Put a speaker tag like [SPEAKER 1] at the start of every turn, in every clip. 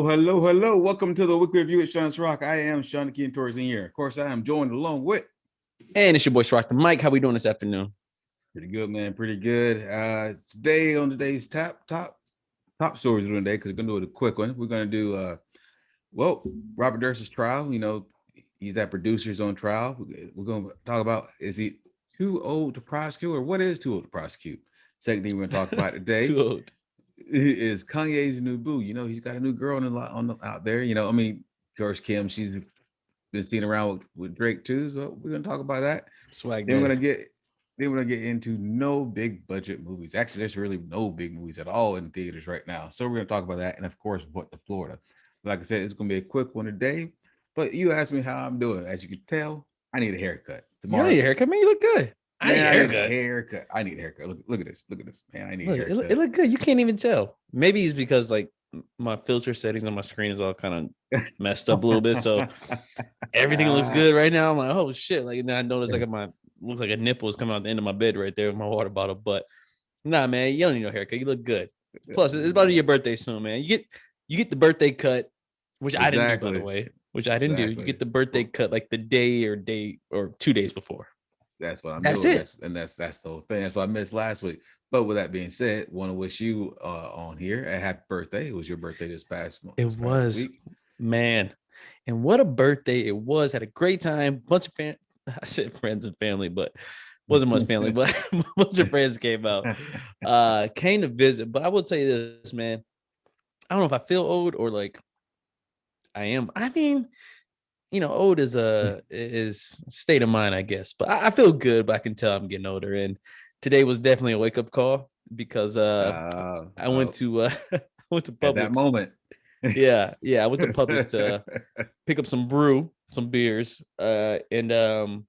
[SPEAKER 1] Hello. Welcome to the weekly review at Sean's Rock. I am Sean Keen Torres in here. Of course, I am joined along with.
[SPEAKER 2] And it's your boy Rock the Mike. How we doing this afternoon?
[SPEAKER 1] Pretty good, man. Pretty good. Today on today's top stories of the day, because we're gonna do a quick one. We're gonna do Robert Durst's trial. You know, he's that producer's on trial. We're gonna talk about, is he too old to prosecute, or what is too old to prosecute? Second thing we're gonna talk about today.
[SPEAKER 2] Too old.
[SPEAKER 1] Is Kanye's new boo. You know, he's got a new girl out there. You know, I mean, George Kim, she's been seen around with Drake too. So we're gonna talk about that.
[SPEAKER 2] Swag.
[SPEAKER 1] Then we're gonna get into no big budget movies. Actually, there's really no big movies at all in theaters right now. So we're gonna talk about that, and of course, what the Florida. Like I said, it's gonna be a quick one today. But you asked me how I'm doing. As you can tell, I need a haircut tomorrow.
[SPEAKER 2] You need a haircut, man. You look good.
[SPEAKER 1] I need a haircut. I need a haircut. Look at this, man. I need a haircut.
[SPEAKER 2] It look good. You can't even tell. Maybe it's because like my filter settings on my screen is all kind of messed up a little bit, so everything looks good right now. I'm like, oh shit! Like, and then I noticed like looks like a nipple is coming out the end of my bed right there with my water bottle. But nah, man, you don't need no haircut. You look good. Plus, it's about to be your birthday soon, man. You get the birthday cut, which I didn't do, by the way. Which I didn't do. You get the birthday cut like the day or 2 days before.
[SPEAKER 1] That's what I'm
[SPEAKER 2] doing.
[SPEAKER 1] That's the whole thing. That's what I missed last week. But with that being said, want to wish you on here a happy birthday. It was your birthday this past month.
[SPEAKER 2] It was week. Man, and what a birthday it was. Had a great time. Bunch of I said friends and family, but wasn't much family. But a bunch of friends came out, came to visit. But I will tell you this, man. I don't know if I feel old or like I am. I mean, you know, old is state of mind, I guess. But I feel good, but I can tell I'm getting older. And today was definitely a wake-up call because I went to Publix.
[SPEAKER 1] At that moment.
[SPEAKER 2] yeah. I went to Publix to pick up some beers. And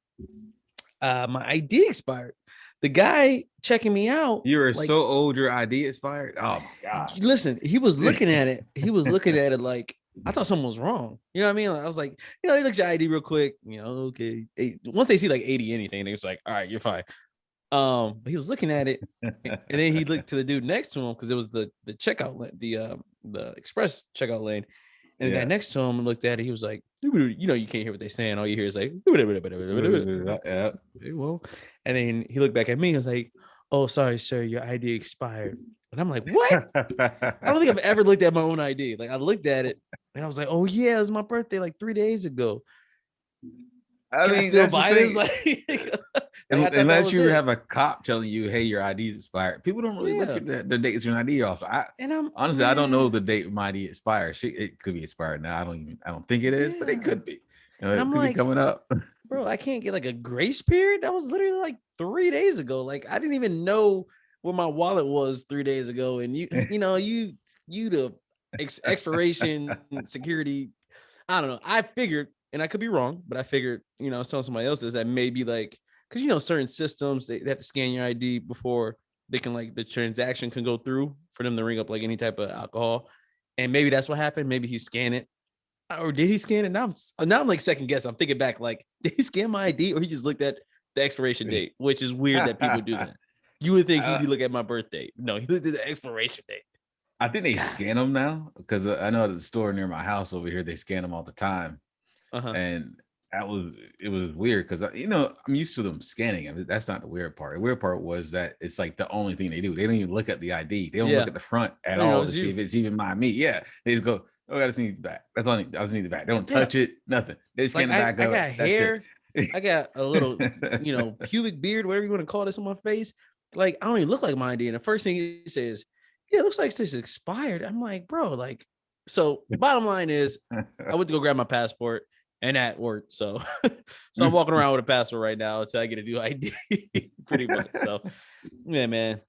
[SPEAKER 2] my ID expired. The guy checking me out.
[SPEAKER 1] You were like, so old, your ID expired. Oh my God.
[SPEAKER 2] Listen, he was looking at it. He was looking at it like, I thought something was wrong. You know what I mean? Like, I was like, you know, he looked at your ID real quick. You know, okay. Once they see like 80 anything, they was like, all right, you're fine. But he was looking at it, and then he looked to the dude next to him because it was the checkout lane, the express checkout lane. And the guy next to him looked at it. He was like, you know, you can't hear what they're saying. All you hear is like, yeah. Well, and then he looked back at me and was like, oh, sorry, sir, your ID expired. And I'm like, what? I don't think I've ever looked at my own ID. Like, I looked at it and I was like, oh yeah, it was my birthday like 3 days ago.
[SPEAKER 1] Can I still buy this? Like, unless you have a cop telling you, hey, your ID is expired. People don't really look at the dates your ID off. I don't know the date my ID expires. It could be expired now. I don't think it is, but it could be. You know, it could be coming up.
[SPEAKER 2] Bro, I can't get like a grace period. That was literally like 3 days ago. Like, I didn't even know where my wallet was 3 days ago. And you the expiration security. I don't know. I figured, and I could be wrong, but I figured, you know, I was telling somebody else that maybe like, because, you know, certain systems, they have to scan your ID before they can, like, the transaction can go through for them to ring up like any type of alcohol. And maybe that's what happened. Maybe he scanned it. Or did he scan it? Now I'm like second guess. I'm thinking back, like, did he scan my ID or he just looked at the expiration date, which is weird that people do that. You would think he'd be looking at my birthday. No, he looked at the expiration date.
[SPEAKER 1] I think they scan them now because I know at the store near my house over here, they scan them all the time. And it was weird because, you know, I'm used to them scanning. I mean, that's not the weird part. The weird part was that it's like the only thing they do. They don't even look at the ID. They don't look at the front at all to see if it's even me. Yeah. They just go, oh, I just need the back. That's all. I just need the back. They don't touch it. Nothing. They just scan the back.
[SPEAKER 2] I got hair. I got a little, you know, pubic beard, whatever you want to call this on my face. Like, I don't even look like my ID. And the first thing he says, yeah, it looks like this is expired. I'm like, bro, like, so bottom line is I went to go grab my passport and that worked. So I'm walking around with a passport right now until I get a new ID pretty much. So yeah, man,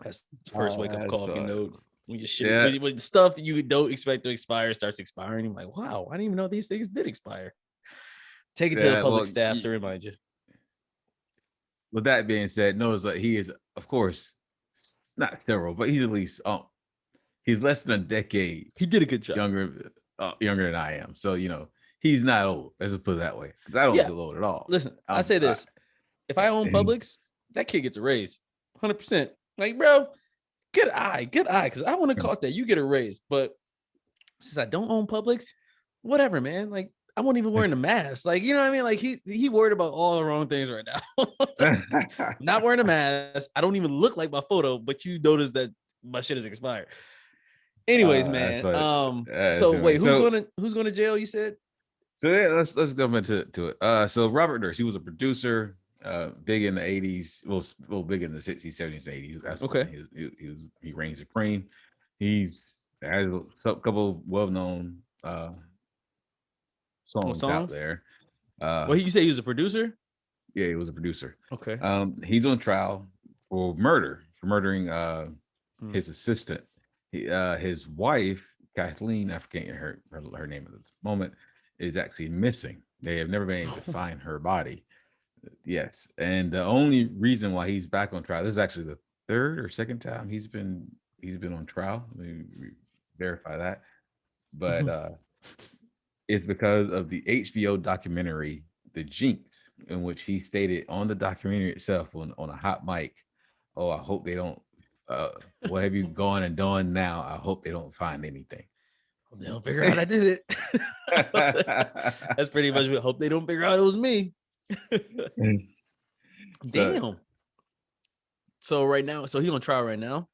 [SPEAKER 2] that's the first wake up call. You know, when you shit, when stuff you don't expect to expire starts expiring, you're like, wow, I didn't even know these things did expire. Take it to the public staff to remind you.
[SPEAKER 1] With that being said, knows that he is, of course, not thorough, but he's at least he's less than a decade.
[SPEAKER 2] He did a good job.
[SPEAKER 1] Younger than I am. So, you know, he's not old. Let's just put it that way. I don't feel old at all.
[SPEAKER 2] Listen, I say this. If I own Publix, that kid gets a raise. 100%. Like, bro, good eye. Because I want to call that. You get a raise. But Since I don't own Publix, whatever, man. Like, I won't even wearing a mask. Like, you know what I mean? Like, he worried about all the wrong things right now. Not wearing a mask. I don't even look like my photo, but you notice that my shit is expired. Anyways,
[SPEAKER 1] That's
[SPEAKER 2] man.
[SPEAKER 1] funny.
[SPEAKER 2] So wait,
[SPEAKER 1] So
[SPEAKER 2] who's going to jail? You said.
[SPEAKER 1] yeah, let's go into it. So Robert Durst, he was a producer, big in the 80s, well, big in the 60s, 70s, 80s.
[SPEAKER 2] Okay.
[SPEAKER 1] Absolutely. He reigns supreme. He's has a couple well-known
[SPEAKER 2] What
[SPEAKER 1] songs out
[SPEAKER 2] songs?
[SPEAKER 1] there.
[SPEAKER 2] Well, you say he was a producer.
[SPEAKER 1] Yeah, he was a producer.
[SPEAKER 2] Okay.
[SPEAKER 1] He's on trial for murdering his assistant. His wife, Kathleen, I forget her name at the moment, is actually missing. They have never been able to find her body. Yes, and the only reason why he's back on trial, this is actually the third or second time he's been on trial. Let me verify that, but it's because of the HBO documentary The Jinx, in which he stated on the documentary itself on a hot mic, "Oh, I hope they don't. What have you gone and done now? I hope they don't find anything."
[SPEAKER 2] They'll figure out I did it. That's pretty much what. Hope they don't figure out it was me. Damn. So right now, so he on trial right now.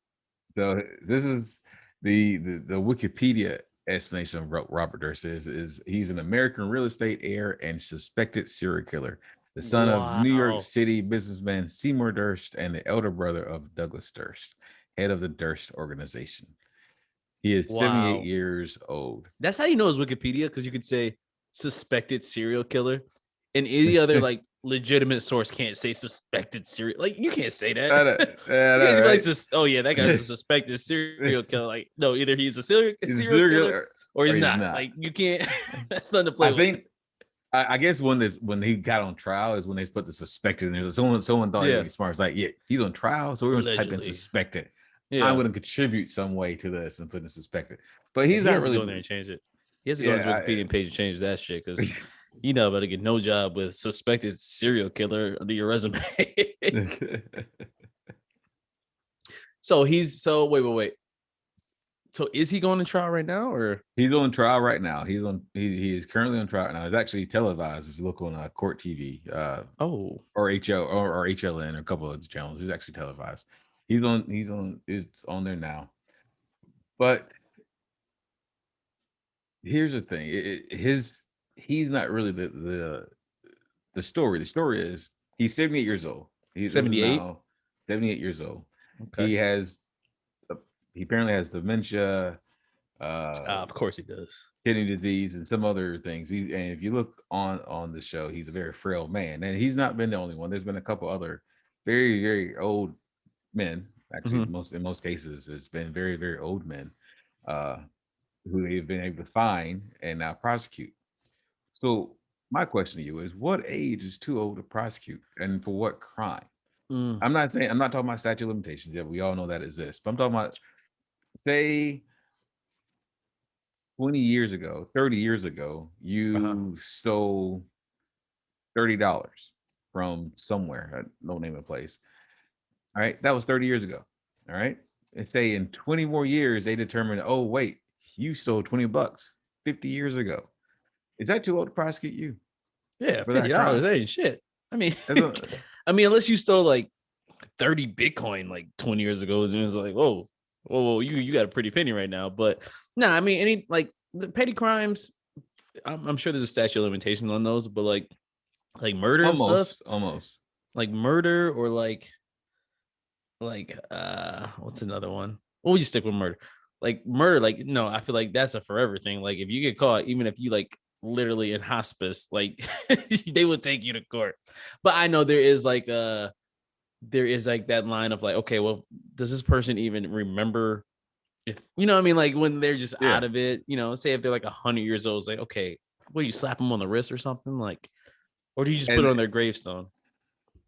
[SPEAKER 1] So this is the Wikipedia explanation of Robert Durst is he's an American real estate heir and suspected serial killer, the son of New York City businessman Seymour Durst and the elder brother of Douglas Durst, head of the Durst organization. He is 78 years old.
[SPEAKER 2] That's how you know it's Wikipedia, because you could say suspected serial killer, and any other like legitimate source can't say suspected serial. Like, you can't say that. Oh yeah, that guy's a suspected serial killer. Like, no, either he's a serial killer or he's not. Like, you can't. That's nothing to play with.
[SPEAKER 1] I guess when he got on trial is when they put the suspected in there. Someone thought he was smart. It's like, yeah, he's on trial, so we're going to type in suspected. Yeah. I'm going to contribute some way to this and put in suspected. But he's not really
[SPEAKER 2] going there and change it. He has to go on his Wikipedia page and change that shit, because you know about to get no job with suspected serial killer under your resume. So wait. So is he going to trial right now, or
[SPEAKER 1] he's on trial right now? He is currently on trial now. It's actually televised if you look on Court TV, or HL or HLN or a couple of channels. He's actually televised. It's on there now. But here's the thing: he's not really the story. The story is he's 78 years old. He's
[SPEAKER 2] 78.
[SPEAKER 1] 78 years old. Okay. He apparently has dementia.
[SPEAKER 2] Of course he does.
[SPEAKER 1] Kidney disease and some other things. And if you look on the show, he's a very frail man, and he's not been the only one. There's been a couple other very, very old men. Actually, in most cases, it's been very, very old men who they've been able to find and now prosecute. So my question to you is, what age is too old to prosecute, and for what crime? I'm not talking about statute of limitations. Yeah, we all know that exists. But I'm talking about, say, 20 years ago, 30 years ago, you stole $30 from somewhere, no name of place. All right, that was 30 years ago. All right, and say in 20 more years, they determine, oh wait, you stole $20 50 years ago. Is that too old to prosecute you?
[SPEAKER 2] Yeah, $50 ain't shit. I mean, unless you stole like 30 Bitcoin like 20 years ago, then it's like, whoa, you got a pretty penny right now. But no, I mean, any like the petty crimes, I'm sure there's a statute of limitations on those, but like murder and stuff,
[SPEAKER 1] almost
[SPEAKER 2] like murder, or like what's another one? Well, we just stick with murder. Like murder, like, no, I feel like that's a forever thing. Like, if you get caught, even if you like literally in hospice, like they would take you to court. But I know there is like that line of like, okay, well, does this person even remember, if you know what I mean, like when they're just out of it, you know, say if they're like 100 years old, it's like, okay, what do you slap them on the wrist or something, like, or do you just put it on their gravestone?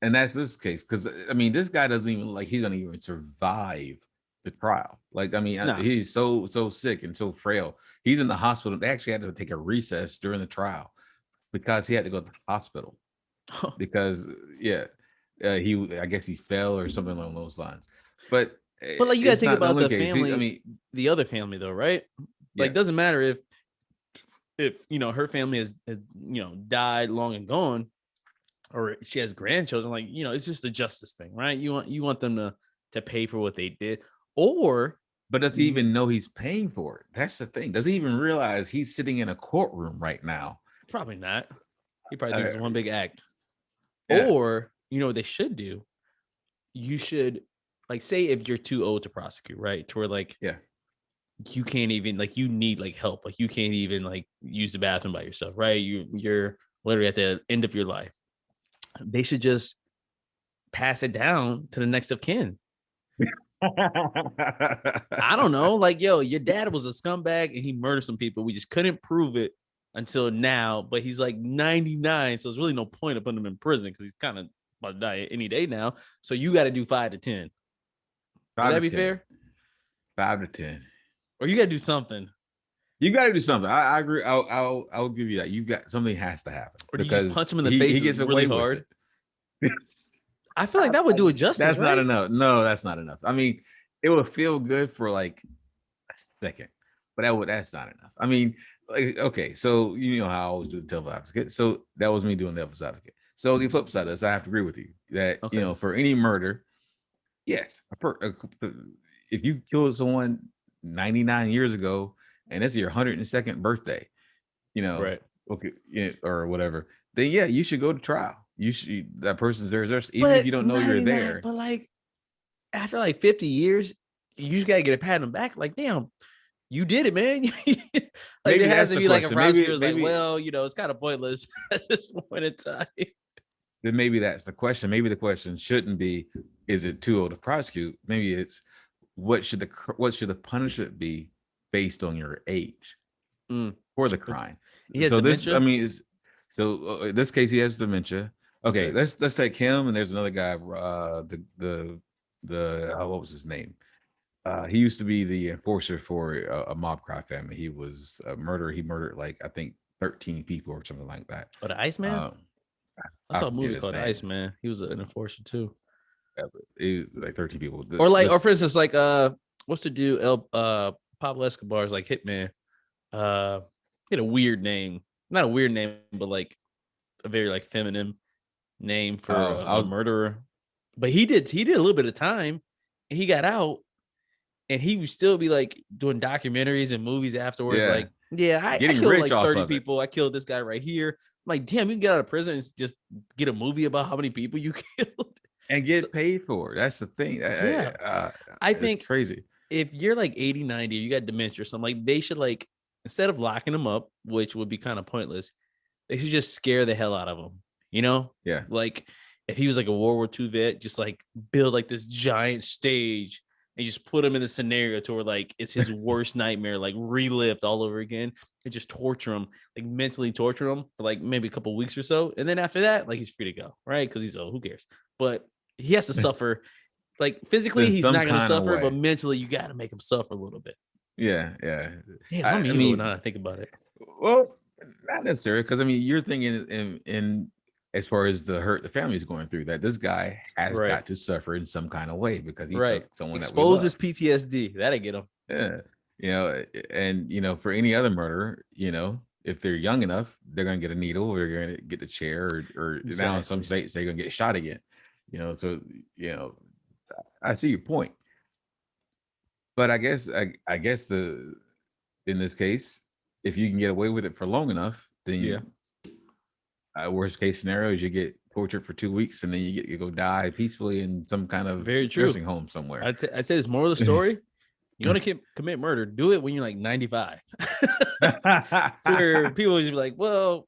[SPEAKER 1] And that's this case, because I mean, this guy doesn't even he's gonna even survive the trial. Like, I mean, he's so sick and so frail. He's in the hospital. They actually had to take a recess during the trial because he had to go to the hospital because I guess he fell or something along those lines. But
[SPEAKER 2] like, you gotta think about the family. The other family, though, right? Like, doesn't matter if her family has died long and gone, or she has grandchildren. Like, it's just a justice thing, right? You want them to pay for what they did, or
[SPEAKER 1] but does he even know he's paying for it? That's the thing. Does he even realize he's sitting in a courtroom right now?
[SPEAKER 2] Probably not. He probably thinks it's one big act.
[SPEAKER 1] Yeah.
[SPEAKER 2] Or what they should do? You should, like, say if you're too old to prosecute, right? To where like you can't even, like, you need like help, like you can't even like use the bathroom by yourself, right? You're literally at the end of your life. They should just pass it down to the next of kin. I don't know, like, yo, your dad was a scumbag and he murdered some people. We just couldn't prove it until now, but he's like 99, so there's really no point of putting him in prison because he's kind of about to die any day now. So you got to do 5 to 10. Would that be fair?
[SPEAKER 1] 5 to 10.
[SPEAKER 2] Or you got to do something.
[SPEAKER 1] You got to do something. I agree. I'll give you that. You got something has to happen.
[SPEAKER 2] Or do you just punch him in the face? He gets really hard. I feel like that would do it justice.
[SPEAKER 1] That's not enough. No, that's not enough. I mean, it would feel good for like a second, but that's not enough. I mean, like, okay, so you know how I always do the devil's advocate. So that was me doing devil's advocate. So the flip side of this, I have to agree with you that for any murder, yes, if you killed someone 99 years ago and it's your 102nd birthday,
[SPEAKER 2] right?
[SPEAKER 1] Okay, or whatever, then yeah, you should go to trial. You should, that person's there, even if you don't know you're there.
[SPEAKER 2] But like after like 50 years, you just gotta get a pat on the back. Like, damn, you did it, man. Like, maybe there has to be like a prosecutor's like, well, it's kind of pointless at this point in time.
[SPEAKER 1] Then maybe that's the question. Maybe the question shouldn't be, is it too old to prosecute? Maybe it's what should the punishment be based on your age for the crime?
[SPEAKER 2] He has dementia?
[SPEAKER 1] In this case, he has dementia. Okay, let's take him, and there's another guy. The what was his name? He used to be the enforcer for a mob crime family. He was a murderer. He murdered like I think 13 people or something like that.
[SPEAKER 2] Oh, the Iceman. I saw a movie called Iceman. He was an enforcer too.
[SPEAKER 1] Yeah, but it was like 13 people.
[SPEAKER 2] Or for instance, like what's the dude? Pablo Escobar's like hitman. He had a weird name. Not a weird name, but like a very like feminine name for a murderer. But he did a little bit of time and he got out and he would still be like doing documentaries and movies afterwards. Yeah. Like, I killed like 30 people. I killed this guy right here. I'm like, damn, you can get out of prison and just get a movie about how many people you killed.
[SPEAKER 1] And get paid for it. That's the thing.
[SPEAKER 2] I think crazy. If you're like 80, 90, you got dementia or something, like they should, like, instead of locking them up, which would be kind of pointless, they should just scare the hell out of them.
[SPEAKER 1] Yeah.
[SPEAKER 2] Like if he was like a World War II vet, just like build like this giant stage and just put him in a scenario to where like it's his worst nightmare, like relived all over again, and just torture him, like mentally torture him for like maybe a couple weeks or so. And then after that, like he's free to go, right? Because he's old, who cares? But he has to suffer. Like physically, he's not going to suffer, but mentally, you got to make him suffer a little bit.
[SPEAKER 1] Yeah.
[SPEAKER 2] Damn, I'm evil now I think about it.
[SPEAKER 1] Well, not necessarily, because I mean, you're thinking in as far as the hurt the family's going through, that this guy has got to suffer in some kind of way because he took someone
[SPEAKER 2] exposes PTSD. That'll get him.
[SPEAKER 1] Yeah, and for any other murderer, if they're young enough, they're gonna get a needle, or they're gonna get the chair, or exactly. Now in some states they're gonna get shot again. So I see your point, but I guess in this case, if you can get away with it for long enough, then worst case scenario is you get tortured for 2 weeks and then you go die peacefully in some kind of nursing home somewhere.
[SPEAKER 2] I'd say this moral of the story: you want to commit murder, do it when you're like 95, where people would just be like, well,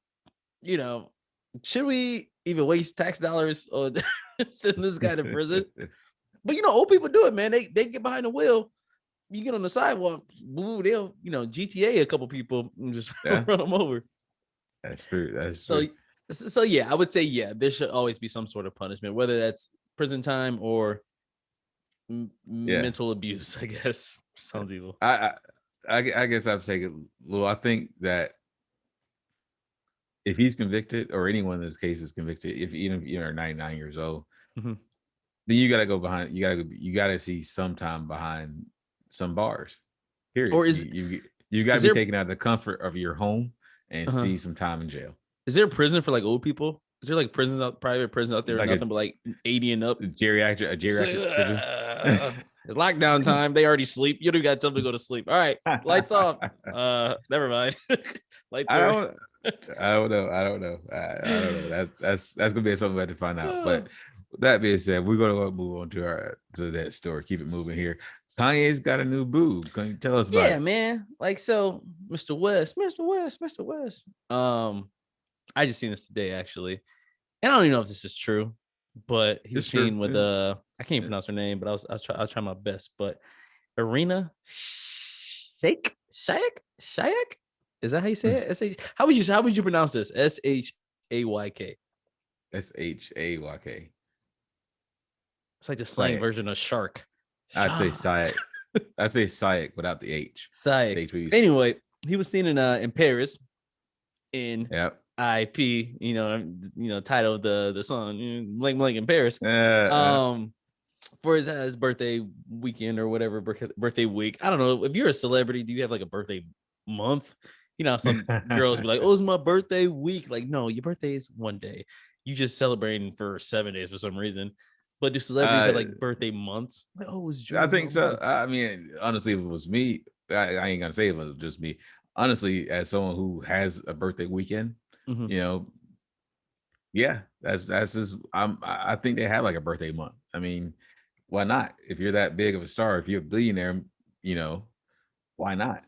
[SPEAKER 2] should we even waste tax dollars on sending this guy to prison? But old people do it, man. They get behind the wheel. You get on the sidewalk, boo, they'll GTA a couple people and just run them over.
[SPEAKER 1] That's true.
[SPEAKER 2] So yeah, I would say there should always be some sort of punishment, whether that's prison time or mental abuse. I guess sounds evil.
[SPEAKER 1] I guess I've taken. Well, I think that if he's convicted, or anyone in this case is convicted, even if you're 99 years old, then you got to go behind. You got to see some time behind some bars. Period.
[SPEAKER 2] Or is
[SPEAKER 1] You got to
[SPEAKER 2] Is
[SPEAKER 1] be
[SPEAKER 2] there
[SPEAKER 1] taken out of the comfort of your home and see some time in jail.
[SPEAKER 2] Is there a prison for like old people? Is there like private prisons out there,
[SPEAKER 1] Like
[SPEAKER 2] nothing but like 80 and up?
[SPEAKER 1] a geriatric prison.
[SPEAKER 2] It's lockdown time. They already sleep. You don't got time to go to sleep. All right, lights off. Never mind. Lights
[SPEAKER 1] I
[SPEAKER 2] are.
[SPEAKER 1] don't. I don't know. I don't know. That's gonna be something we have to find out. But with that being said, we're gonna move on to that story. Keep it moving here. Kanye's got a new boo. Can you tell us about it?
[SPEAKER 2] Yeah, man. Like so, Mr. West. I just seen this today actually, and I don't even know if this is true, but he was
[SPEAKER 1] It's true.
[SPEAKER 2] seen with I can't pronounce her name, but I'll try my best. But Arena Shayak? Is that how you say it? How would you pronounce this? Shayk.
[SPEAKER 1] Shayk.
[SPEAKER 2] It's like the slang version of shark.
[SPEAKER 1] I'd say Sayek. I'd say Sayek without the H.
[SPEAKER 2] Sayek. Anyway, he was seen in Paris in IP, title of the song, blank blank in Paris. For his birthday weekend or whatever, birthday week. I don't know. If you're a celebrity, do you have like a birthday month? You know, some girls be like, "Oh, it's my birthday week." Like, no, your birthday is one day. You just celebrating for 7 days for some reason. But do celebrities have like birthday months? Like, oh, it's
[SPEAKER 1] I think so. I mean, honestly, if it was me, I ain't gonna say it was just me. Honestly, as someone who has a birthday weekend, yeah, that's just. I think they have like a birthday month. I mean, why not? If you're that big of a star, if you're a billionaire, why not?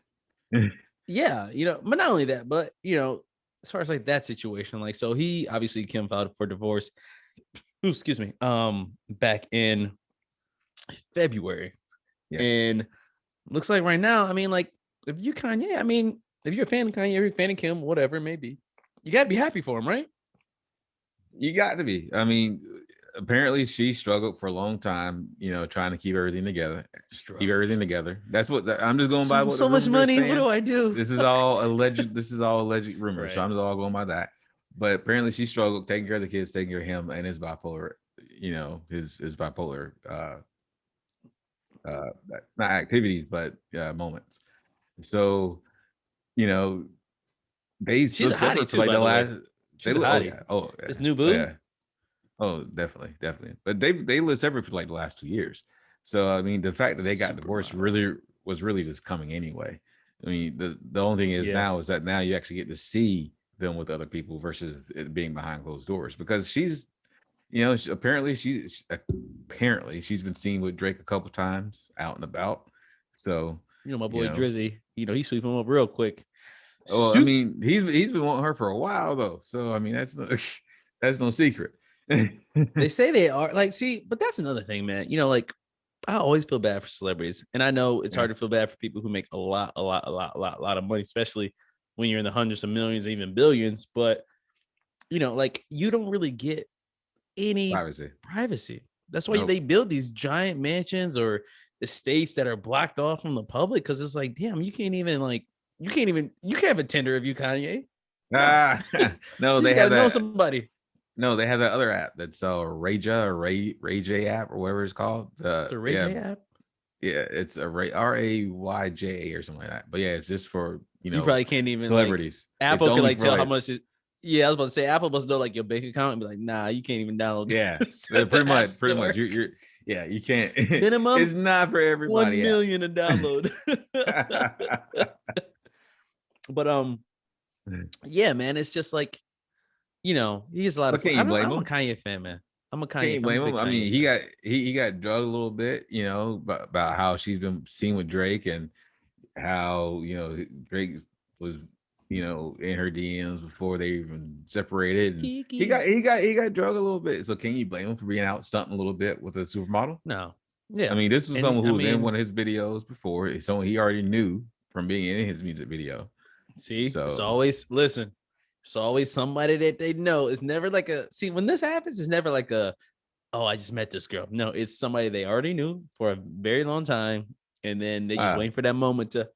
[SPEAKER 2] Yeah, but not only that, but as far as like that situation, like so he obviously Kim filed for divorce. Ooh, excuse me. Back in February. Yes. And looks like right now, I mean, like if you Kanye, I mean, if you're a fan of Kanye, you're a fan of Kim, whatever it may be, you gotta be happy for him, right?
[SPEAKER 1] You got to be. I mean, apparently she struggled for a long time, trying to keep everything together. That's what I'm just going by. What
[SPEAKER 2] so much money. What do I do?
[SPEAKER 1] This is all alleged. This is all alleged rumors. Right. So I'm just all going by that. But apparently she struggled taking care of the kids, taking care of him and his bipolar. His bipolar. Not activities, but moments. So, they
[SPEAKER 2] she's a hottie too, like the last. She's a hottie. This new boo.
[SPEAKER 1] Yeah. Oh, definitely. But they lived separate for like the last 2 years. So I mean, the fact that they got divorced was really just coming anyway. I mean, the only thing is now is that now you actually get to see them with other people versus it being behind closed doors, because she's, apparently she's been seen with Drake a couple times out and about. So
[SPEAKER 2] my boy Drizzy, he's sweeping him up real quick.
[SPEAKER 1] Oh, I mean, he's been wanting her for a while though. So I mean, that's no secret.
[SPEAKER 2] They say they are like, see, but that's another thing, man. Like I always feel bad for celebrities, and I know it's hard to feel bad for people who make a lot of money, especially when you're in the hundreds of millions, even billions. But like you don't really get any privacy. That's why they build these giant mansions or estates that are blocked off from the public, because it's like, damn, you can't have a Tinder if you Kanye.
[SPEAKER 1] No,
[SPEAKER 2] they gotta know somebody.
[SPEAKER 1] No, they have that other app that's Ray J app or whatever it's called.
[SPEAKER 2] The Ray J app.
[SPEAKER 1] Yeah, it's a RAYJ or something like that. But yeah, it's just for
[SPEAKER 2] you probably can't even
[SPEAKER 1] celebrities.
[SPEAKER 2] Like, Apple can like tell how much is. Yeah, I was about to say Apple must know like your bank account and be like, nah, you can't even download.
[SPEAKER 1] Yeah, pretty much. You're you can't.
[SPEAKER 2] Minimum.
[SPEAKER 1] It's not for everybody.
[SPEAKER 2] 1 million to download. But yeah, man, it's just like, he's a lot of fun. I'm a Kanye fan, man. I'm a Kanye fan.
[SPEAKER 1] Can't blame him. I mean, he got drugged a little bit, about how she's been seen with Drake and how Drake was in her DMs before they even separated. And he got drugged a little bit. So can you blame him for being out stunting a little bit with a supermodel?
[SPEAKER 2] No. Yeah.
[SPEAKER 1] I mean, this is someone who was in one of his videos before. It's someone he already knew from being in his music video.
[SPEAKER 2] See, so it's always somebody that they know. It's never like when this happens, it's never like I just met this girl. No, it's somebody they already knew for a very long time, and then they just wait for that moment to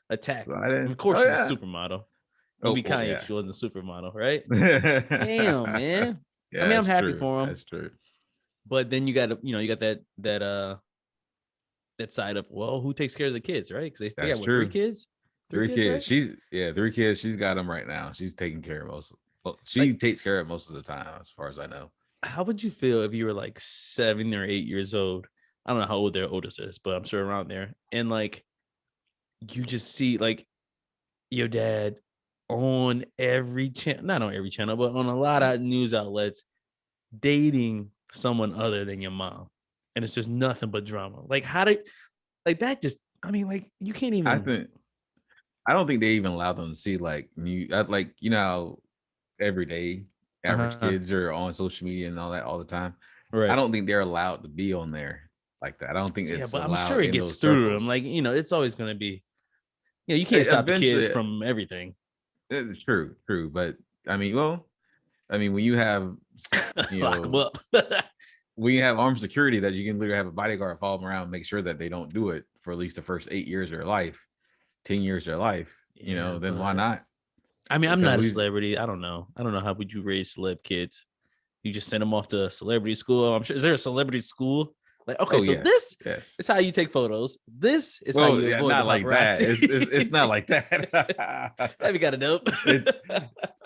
[SPEAKER 2] attack. Of course, she's a supermodel. It would be Kanye if she wasn't a supermodel, right? Damn, man. Yeah, I mean, I'm happy for him.
[SPEAKER 1] That's true.
[SPEAKER 2] But then you got that side of, well, who takes care of the kids, right? Because they got 3 kids. Three kids, right?
[SPEAKER 1] She's 3 kids. She's got them right now. She's taking care of most. Well, she
[SPEAKER 2] Like,
[SPEAKER 1] takes care of most of the time, as far as I know.
[SPEAKER 2] how would you feel if you were like 7 or 8 years old? I don't know how old their oldest is, but I'm sure around there. And like you just see like your dad on every channel, not on every channel, but on a lot of news outlets dating someone other than your mom. And it's just nothing but drama. Like how did like that just I mean, like you can't
[SPEAKER 1] I
[SPEAKER 2] even
[SPEAKER 1] think I don't think they even allow them to see like new like how every day average
[SPEAKER 2] uh-huh.
[SPEAKER 1] kids are on social media and all that all the time. I
[SPEAKER 2] Right.
[SPEAKER 1] don't think they're allowed to be on there like that. I don't think
[SPEAKER 2] Yeah,
[SPEAKER 1] it's
[SPEAKER 2] but I'm sure
[SPEAKER 1] allowed
[SPEAKER 2] it
[SPEAKER 1] in
[SPEAKER 2] gets
[SPEAKER 1] those
[SPEAKER 2] through to them.
[SPEAKER 1] circles.
[SPEAKER 2] Like, it's always gonna be, you can't stop the kids
[SPEAKER 1] Eventually,
[SPEAKER 2] from everything.
[SPEAKER 1] it's true. But I mean, well, when you have, you
[SPEAKER 2] Lock them
[SPEAKER 1] know,
[SPEAKER 2] up.
[SPEAKER 1] when you have armed security that you can literally have a bodyguard follow them around, make sure that they don't do it for at least the first 8 years of their life, 10 years of their life,
[SPEAKER 2] Yeah,
[SPEAKER 1] then why
[SPEAKER 2] but
[SPEAKER 1] not?
[SPEAKER 2] I mean, I'm
[SPEAKER 1] Because
[SPEAKER 2] not
[SPEAKER 1] at
[SPEAKER 2] a
[SPEAKER 1] least
[SPEAKER 2] celebrity. I don't know. I don't know how would you raise celeb kids. You just send them off to a celebrity school. I'm sure. Is there a celebrity school? Like, okay,
[SPEAKER 1] oh
[SPEAKER 2] so
[SPEAKER 1] yes,
[SPEAKER 2] this
[SPEAKER 1] yes.
[SPEAKER 2] is how you take photos. This is how
[SPEAKER 1] Well,
[SPEAKER 2] you
[SPEAKER 1] yeah,
[SPEAKER 2] avoid the
[SPEAKER 1] not like that.
[SPEAKER 2] paparazzi.
[SPEAKER 1] It's not like that.
[SPEAKER 2] That'd be kind of dope.
[SPEAKER 1] it's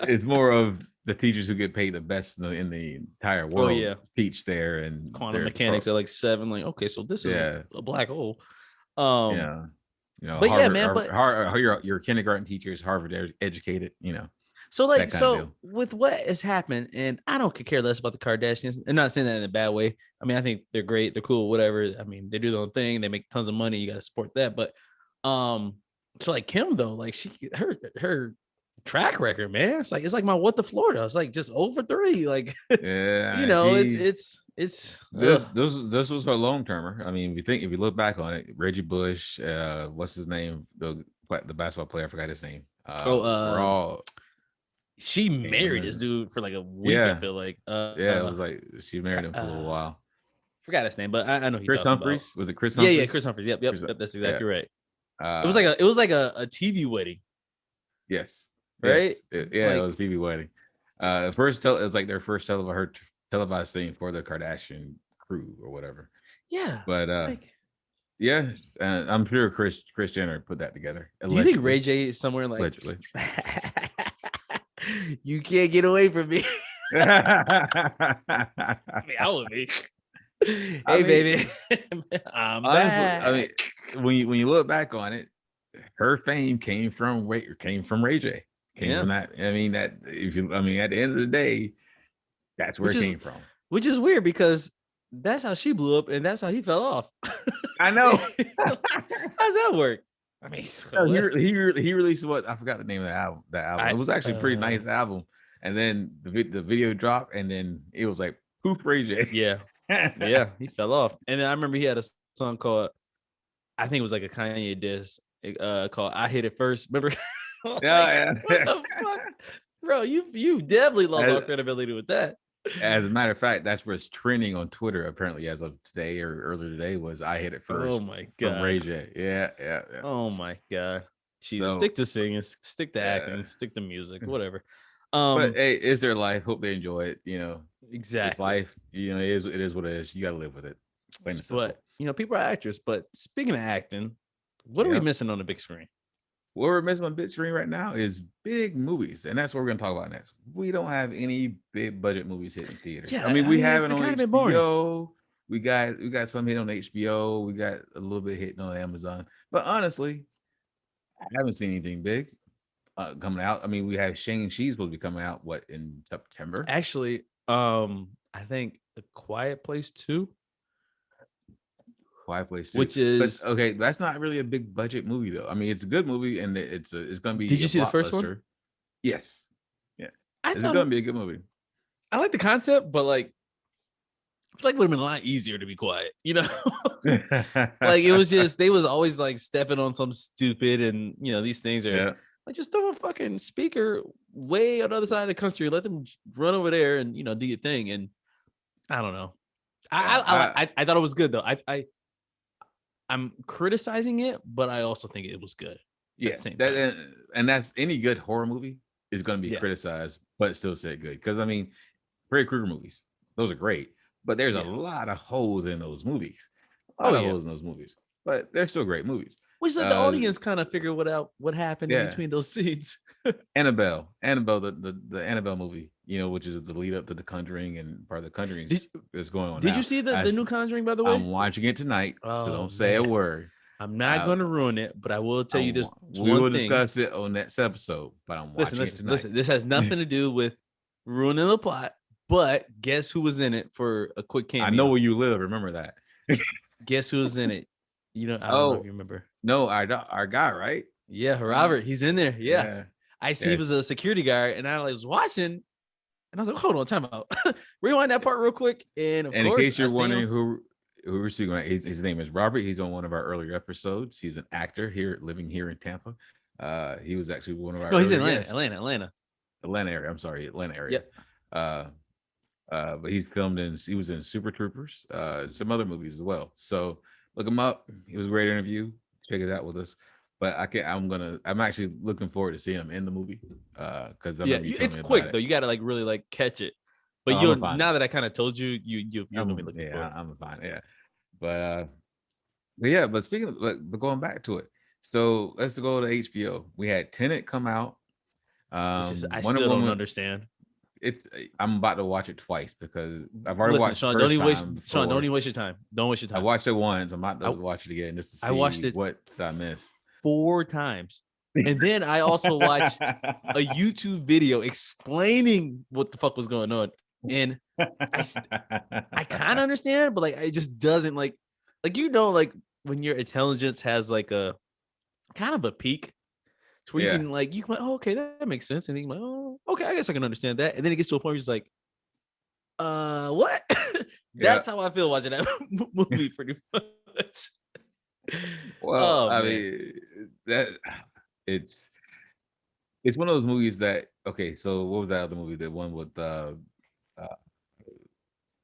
[SPEAKER 1] it's more of the teachers who get paid the best in the entire
[SPEAKER 2] Oh
[SPEAKER 1] world
[SPEAKER 2] yeah,
[SPEAKER 1] teach there, and
[SPEAKER 2] quantum
[SPEAKER 1] they're the pro.
[SPEAKER 2] mechanics at like 7. Like, okay, so this is
[SPEAKER 1] Yeah,
[SPEAKER 2] a black hole. Um,
[SPEAKER 1] yeah.
[SPEAKER 2] but yeah, man. But
[SPEAKER 1] Your kindergarten teacher is Harvard educated.
[SPEAKER 2] so
[SPEAKER 1] That
[SPEAKER 2] like
[SPEAKER 1] kind of
[SPEAKER 2] so
[SPEAKER 1] deal.
[SPEAKER 2] with what has happened, and I don't care less about the Kardashians. I'm not saying that in a bad way. I mean, I think they're great, they're cool, whatever. I mean, they do their own thing, they make tons of money. You got to support that. But so like Kim though, like her track record, man. It's like my what the Florida. It's like just over 3. Like
[SPEAKER 1] Yeah,
[SPEAKER 2] ugh.
[SPEAKER 1] this was her long termer. I mean, if you look back on it, Reggie Bush, what's his name, the basketball player, I forgot his name.
[SPEAKER 2] Oh,
[SPEAKER 1] We're all
[SPEAKER 2] she
[SPEAKER 1] can't
[SPEAKER 2] married this
[SPEAKER 1] remember.
[SPEAKER 2] dude for like a week. I
[SPEAKER 1] Yeah,
[SPEAKER 2] feel like
[SPEAKER 1] yeah, it was like she married him for a little
[SPEAKER 2] uh
[SPEAKER 1] while.
[SPEAKER 2] forgot his name, but I know who you're
[SPEAKER 1] Chris
[SPEAKER 2] talking about.
[SPEAKER 1] Humphries, was it Chris
[SPEAKER 2] Yeah, Chris
[SPEAKER 1] Humphries?
[SPEAKER 2] Humphries. Yep, yep,
[SPEAKER 1] Chris,
[SPEAKER 2] yep. That's
[SPEAKER 1] yeah.
[SPEAKER 2] exactly right.
[SPEAKER 1] Uh,
[SPEAKER 2] It was like a TV wedding,
[SPEAKER 1] yes,
[SPEAKER 2] right?
[SPEAKER 1] it
[SPEAKER 2] Like,
[SPEAKER 1] was TV wedding. It was like their first televised thing for the Kardashian crew or whatever.
[SPEAKER 2] yeah.
[SPEAKER 1] But
[SPEAKER 2] Like,
[SPEAKER 1] yeah, and I'm sure Chris Jenner put that together.
[SPEAKER 2] do you think
[SPEAKER 1] Allegedly.
[SPEAKER 2] Ray J is somewhere like
[SPEAKER 1] Allegedly.
[SPEAKER 2] you can't get away from me? I mean, I would be.
[SPEAKER 1] I
[SPEAKER 2] Hey, baby,
[SPEAKER 1] mean,
[SPEAKER 2] I'm
[SPEAKER 1] honestly,
[SPEAKER 2] back.
[SPEAKER 1] when you look back on it, her fame came from Ray J. Came
[SPEAKER 2] Yeah,
[SPEAKER 1] from that. I mean, that if you, I mean, at the end of the day, that's where
[SPEAKER 2] which
[SPEAKER 1] it
[SPEAKER 2] is
[SPEAKER 1] came from.
[SPEAKER 2] which is weird because that's how she blew up and that's how he fell off.
[SPEAKER 1] I know.
[SPEAKER 2] How's that work? I mean, so
[SPEAKER 1] No,
[SPEAKER 2] what?
[SPEAKER 1] he released what I forgot the name of the album.
[SPEAKER 2] I
[SPEAKER 1] It was actually a pretty nice album. And then the video dropped, and then it was like poof Ray J.
[SPEAKER 2] yeah, yeah, he fell off. And then I remember he had a song called, I think it was like a Kanye diss, called "I Hit It First." Remember? Like,
[SPEAKER 1] Yeah,
[SPEAKER 2] what the fuck, bro? You definitely lost all
[SPEAKER 1] as,
[SPEAKER 2] credibility with that.
[SPEAKER 1] as a matter of fact, that's what's trending on Twitter apparently as of today or earlier today was "I Hit It
[SPEAKER 2] Oh
[SPEAKER 1] First"
[SPEAKER 2] my
[SPEAKER 1] from
[SPEAKER 2] god.
[SPEAKER 1] Ray J. Yeah.
[SPEAKER 2] Oh my god. Jesus,
[SPEAKER 1] So
[SPEAKER 2] stick to singing, stick to
[SPEAKER 1] yeah,
[SPEAKER 2] acting, stick to music, whatever.
[SPEAKER 1] but
[SPEAKER 2] Um,
[SPEAKER 1] hey, it's their life. Hope they enjoy it. It's
[SPEAKER 2] exactly.
[SPEAKER 1] life. It is what it is. You got to live with it. Plain and simple.
[SPEAKER 2] But people are actors. But speaking of acting, what are we
[SPEAKER 1] Yeah.
[SPEAKER 2] missing on the big screen?
[SPEAKER 1] What we're missing on big screen right now is big movies, and that's what we're going to talk about next. We don't have any big budget movies hitting theaters.
[SPEAKER 2] Yeah,
[SPEAKER 1] I mean, we have
[SPEAKER 2] it's
[SPEAKER 1] it
[SPEAKER 2] been
[SPEAKER 1] on
[SPEAKER 2] kind of been boring.
[SPEAKER 1] HBO. We got some hit on HBO. We got a little bit hitting on Amazon. But honestly, I haven't seen anything big coming out. I mean, we have Shang-Chi's supposed to be coming out in September.
[SPEAKER 2] Actually, I think The Quiet Place 2,
[SPEAKER 1] Quiet Place 2.
[SPEAKER 2] which
[SPEAKER 1] But
[SPEAKER 2] is,
[SPEAKER 1] okay, that's not really a big budget movie though. I mean, it's a good movie and it's going to
[SPEAKER 2] did
[SPEAKER 1] be
[SPEAKER 2] you
[SPEAKER 1] a
[SPEAKER 2] see the first one?
[SPEAKER 1] blockbuster. Yes. Yeah.
[SPEAKER 2] I
[SPEAKER 1] It's
[SPEAKER 2] thought
[SPEAKER 1] going to be a good movie.
[SPEAKER 2] I like the concept, but like, I feel like it would have been a lot easier to be quiet, Like it was just they was always like stepping on some stupid, and these things are
[SPEAKER 1] Yeah.
[SPEAKER 2] like, just throw a fucking speaker way on the other side of the country, let them run over there and do your thing. And I don't know.
[SPEAKER 1] Yeah.
[SPEAKER 2] I thought it was good though. I'm criticizing it, but I also think it was good at
[SPEAKER 1] Yeah,
[SPEAKER 2] the same time.
[SPEAKER 1] and that's any good horror movie is going to be
[SPEAKER 2] Yeah,
[SPEAKER 1] criticized, but still say good. Because I mean, Freddy Krueger movies, those are great, but there's a
[SPEAKER 2] yeah.
[SPEAKER 1] lot of holes in those movies. A
[SPEAKER 2] Oh
[SPEAKER 1] lot of
[SPEAKER 2] yeah.
[SPEAKER 1] holes in those movies, but they're still great movies.
[SPEAKER 2] Which let the audience kind of figure what happened in
[SPEAKER 1] Yeah,
[SPEAKER 2] between those scenes.
[SPEAKER 1] Annabelle, the Annabelle movie, which is the lead up to The Conjuring and part of The Conjuring
[SPEAKER 2] Did
[SPEAKER 1] is going on
[SPEAKER 2] Did you
[SPEAKER 1] now.
[SPEAKER 2] see the new Conjuring, by the way?
[SPEAKER 1] I'm watching it tonight, so
[SPEAKER 2] Oh
[SPEAKER 1] don't say a
[SPEAKER 2] man,
[SPEAKER 1] word.
[SPEAKER 2] I'm not going to ruin it, but I will tell you this
[SPEAKER 1] We
[SPEAKER 2] one
[SPEAKER 1] will
[SPEAKER 2] thing.
[SPEAKER 1] discuss it on next episode, but I'm watching it tonight.
[SPEAKER 2] Listen. This has nothing to do with ruining the plot. But guess who was in it for a quick cameo?
[SPEAKER 1] I know where you live. Remember that.
[SPEAKER 2] Guess who was in it? I don't know if you remember.
[SPEAKER 1] No, our guy, right?
[SPEAKER 2] Yeah, Robert. He's in there. Yeah. I see he was a security guard, and I was watching, and I was like, hold on, time out. Rewind that part real quick. And of course,
[SPEAKER 1] in case you're wondering who we're speaking about, his name is Robert. He's on one of our earlier episodes. He's an actor living here in Tampa. He was actually one of our.
[SPEAKER 2] No, he's in
[SPEAKER 1] Atlanta area. I'm sorry, Atlanta area. Yep. But he was in Super Troopers, some other movies as well. So look him up. He was a great interview. Check it out with us. But I'm actually looking forward to seeing him in the movie. Because
[SPEAKER 2] it's quick though. You gotta really catch it. But now that I kind of told you, you're gonna be looking for it.
[SPEAKER 1] I'm fine. Yeah. But speaking of, but going back to it, so let's go to HBO. We had Tenet come out.
[SPEAKER 2] I still don't understand.
[SPEAKER 1] I'm about to watch it twice because I've already watched
[SPEAKER 2] Sean,
[SPEAKER 1] don't even waste
[SPEAKER 2] your time. Don't waste your time.
[SPEAKER 1] I watched it once. I'm about to watch it again just to see I watched it what I missed
[SPEAKER 2] 4 times. And then I also watched a YouTube video explaining what the fuck was going on. And I kind of understand, but it just doesn't like when your intelligence has a kind of a peak to where you can oh, okay, that makes sense. And then you're like, oh, okay, I guess I can understand that. And then it gets to a point where you're just like, what? That's how I feel watching that movie pretty much.
[SPEAKER 1] Well, I mean, that it's one of those movies that, okay, so what was that other movie? The one with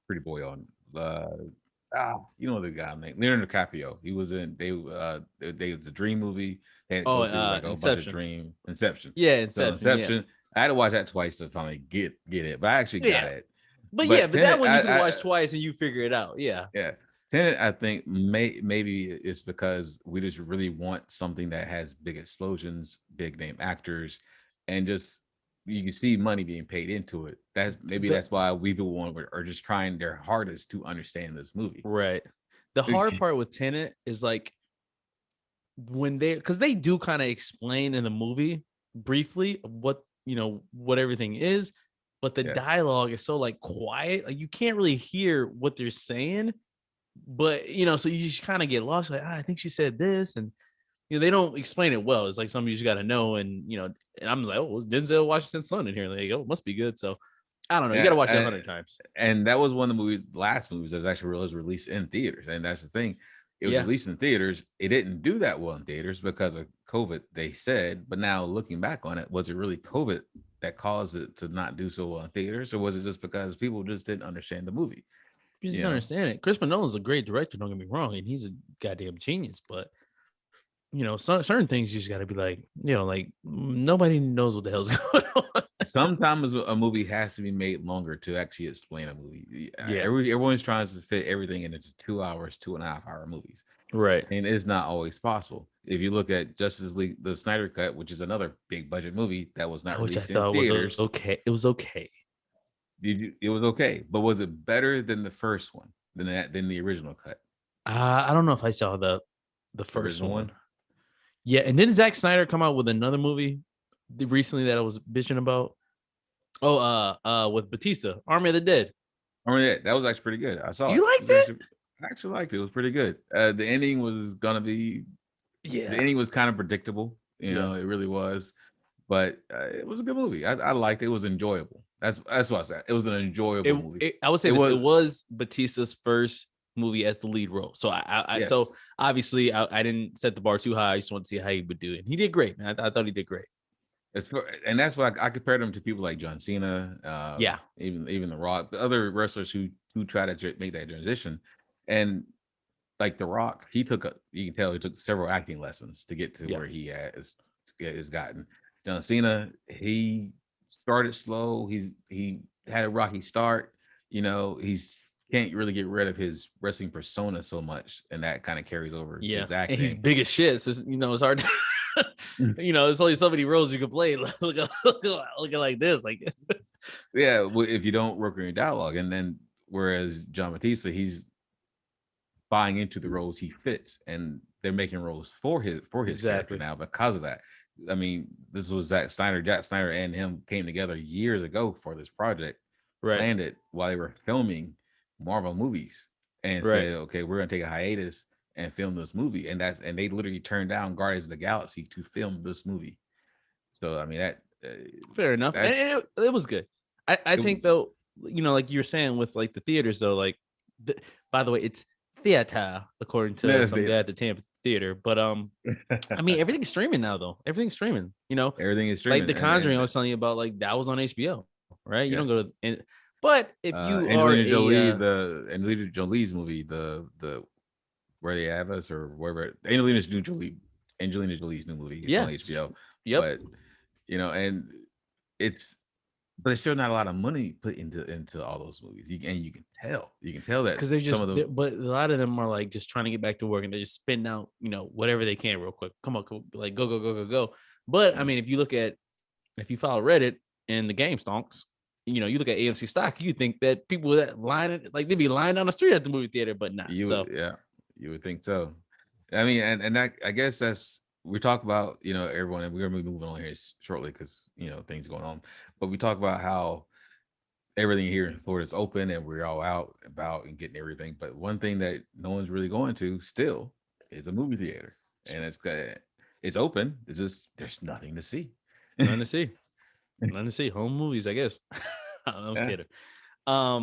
[SPEAKER 1] Pretty Boy on the guy named Leonardo DiCaprio. He was in it's a dream movie. They had to go through a bunch of dream Inception.
[SPEAKER 2] Yeah, Inception.
[SPEAKER 1] So Inception. Yeah. I had to watch that twice to finally get it, but I actually got it.
[SPEAKER 2] But that one you can watch twice and you figure it out. Yeah.
[SPEAKER 1] Yeah. Tenet, I think maybe it's because we just really want something that has big explosions, big name actors, and just you can see money being paid into it. That's why are just trying their hardest to understand this movie.
[SPEAKER 2] Right. The hard part with Tenet is when because they do kind of explain in the movie briefly what everything is, but the dialogue is so quiet, you can't really hear what they're saying. But so you just kind of get lost. I think she said this, and they don't explain it well. It's something you just got to know, and and I'm like, oh, Denzel Washington's son in here. It must be good. So I don't know. You got to watch it 100 times.
[SPEAKER 1] And that was one of the last movies that was actually released in theaters. And that's the thing. It was released in theaters. It didn't do that well in theaters because of COVID, they said. But now looking back on it, was it really COVID that caused it to not do so well in theaters, or was it just because people just didn't understand the movie?
[SPEAKER 2] You just don't understand it. Christopher Nolan's a great director, don't get me wrong, and he's a goddamn genius. But certain things you just got to be nobody knows what the hell's going on.
[SPEAKER 1] Sometimes a movie has to be made longer to actually explain a movie. Yeah, everyone's trying to fit everything into 2 hours, 2.5 hour movies,
[SPEAKER 2] right?
[SPEAKER 1] And it's not always possible. If you look at Justice League, the Snyder Cut, which is another big budget movie that was not released in theaters,
[SPEAKER 2] it was okay.
[SPEAKER 1] It was okay, but was it better than the first one than the original cut?
[SPEAKER 2] I don't know if I saw the first one. Yeah, and didn't Zack Snyder come out with another movie recently that I was bitching about? Oh, with Batista, Army of the Dead.
[SPEAKER 1] That was actually pretty good. I saw
[SPEAKER 2] you liked it.
[SPEAKER 1] I actually liked it. It was pretty good. The ending was gonna be, the ending was kind of predictable. It really was, but it was a good movie. I liked it. It was enjoyable. That's what I said. It was an enjoyable movie.
[SPEAKER 2] I would say it was Batista's first movie as the lead role. So so obviously I didn't set the bar too high. I just want to see how he would do it. He did great, man. I thought he did great.
[SPEAKER 1] And that's why I compared him to people like John Cena. Even The Rock, the other wrestlers who try to make that transition. And like The Rock, you can tell he took several acting lessons to get to where he has gotten. John Cena, he started slow. He had a rocky start. He's can't really get rid of his wrestling persona so much, and that kind of carries over to
[SPEAKER 2] Yeah,
[SPEAKER 1] his
[SPEAKER 2] and he's
[SPEAKER 1] acting.
[SPEAKER 2] big as shit. So it's hard. There's only so many roles you can play. Looking like this, like
[SPEAKER 1] Yeah, if you don't work on your dialogue, and then whereas John Batista, he's buying into the roles he fits, and they're making roles for his character
[SPEAKER 2] exactly
[SPEAKER 1] now because of that. I mean, this was Zack Snyder. Jack Snyder and him came together years ago for this project,
[SPEAKER 2] right,
[SPEAKER 1] planned it while they were filming Marvel movies, and
[SPEAKER 2] right.
[SPEAKER 1] said, "Okay, we're gonna take a hiatus and film this movie." And they literally turned down Guardians of the Galaxy to film this movie. So I mean
[SPEAKER 2] Fair enough, and
[SPEAKER 1] that's
[SPEAKER 2] it was good. I
[SPEAKER 1] it was
[SPEAKER 2] think though, like you were saying with like the theaters though, like by the way, it's theater according to some guy at the Tampa theater. But I mean everything's streaming now though. Everything's streaming.
[SPEAKER 1] everything is
[SPEAKER 2] Like
[SPEAKER 1] streaming,
[SPEAKER 2] The Conjuring, I
[SPEAKER 1] and
[SPEAKER 2] was telling you about, like that was on HBO, right? You don't go
[SPEAKER 1] yes.
[SPEAKER 2] to, but if you are a
[SPEAKER 1] Angelina Jolie's movie, the Where They Have Us or wherever Angelina Jolie's new movie. It's on
[SPEAKER 2] yeah,
[SPEAKER 1] HBO,
[SPEAKER 2] yep,
[SPEAKER 1] but and it's but there's still not a lot of money put into all those movies. You can tell that
[SPEAKER 2] because they're
[SPEAKER 1] some
[SPEAKER 2] just,
[SPEAKER 1] of the
[SPEAKER 2] but a lot of them are like just trying to get back to work and they're just spitting out, whatever they can real quick. Come on, like go, go, go, go, go. But I mean, if you follow Reddit and the game stonks, you look at AMC stock, you think that people that line, like they'd be lying down the street at the movie theater, but not. So
[SPEAKER 1] yeah, you would think so. I mean, and that, I guess that's, we talk about, everyone, and we're gonna be moving on here shortly because things going on, but we talk about how everything here in Florida is open and we're all out about and getting everything. But one thing that no one's really going to still is a movie theater, and it's open. It's just there's nothing to see.
[SPEAKER 2] nothing to see, nothing to see. Home movies, I guess. I'm
[SPEAKER 1] Yeah.
[SPEAKER 2] kidding. I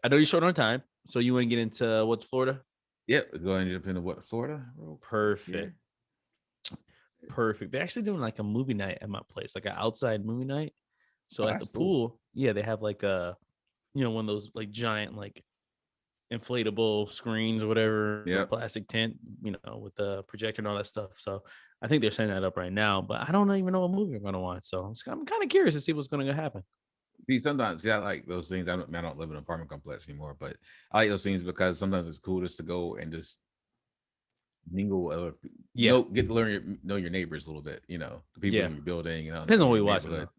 [SPEAKER 2] know you're short on time, so you want to get into what's Florida?
[SPEAKER 1] Yep. Let's go ahead and jump into what Florida.
[SPEAKER 2] Perfect. Perfect. They're actually doing like a movie night at my place, like an outside movie night. So
[SPEAKER 1] Oh,
[SPEAKER 2] at the
[SPEAKER 1] that's cool.
[SPEAKER 2] pool, yeah, they have like one of those like giant like inflatable screens or whatever,
[SPEAKER 1] Yep.
[SPEAKER 2] plastic tent, with the projector and all that stuff. So I think they're setting that up right now, but I don't even know what movie we're gonna watch. So I'm kind of curious to see what's gonna happen.
[SPEAKER 1] See, I like those things. I don't live in an apartment complex anymore, but I like those things because sometimes it's cool just to go and just mingle,
[SPEAKER 2] Yeah,
[SPEAKER 1] get to know your neighbors a little bit. The people
[SPEAKER 2] yeah.
[SPEAKER 1] in your building,
[SPEAKER 2] Depends on
[SPEAKER 1] in
[SPEAKER 2] what
[SPEAKER 1] your
[SPEAKER 2] we watching
[SPEAKER 1] neighborhood.
[SPEAKER 2] though.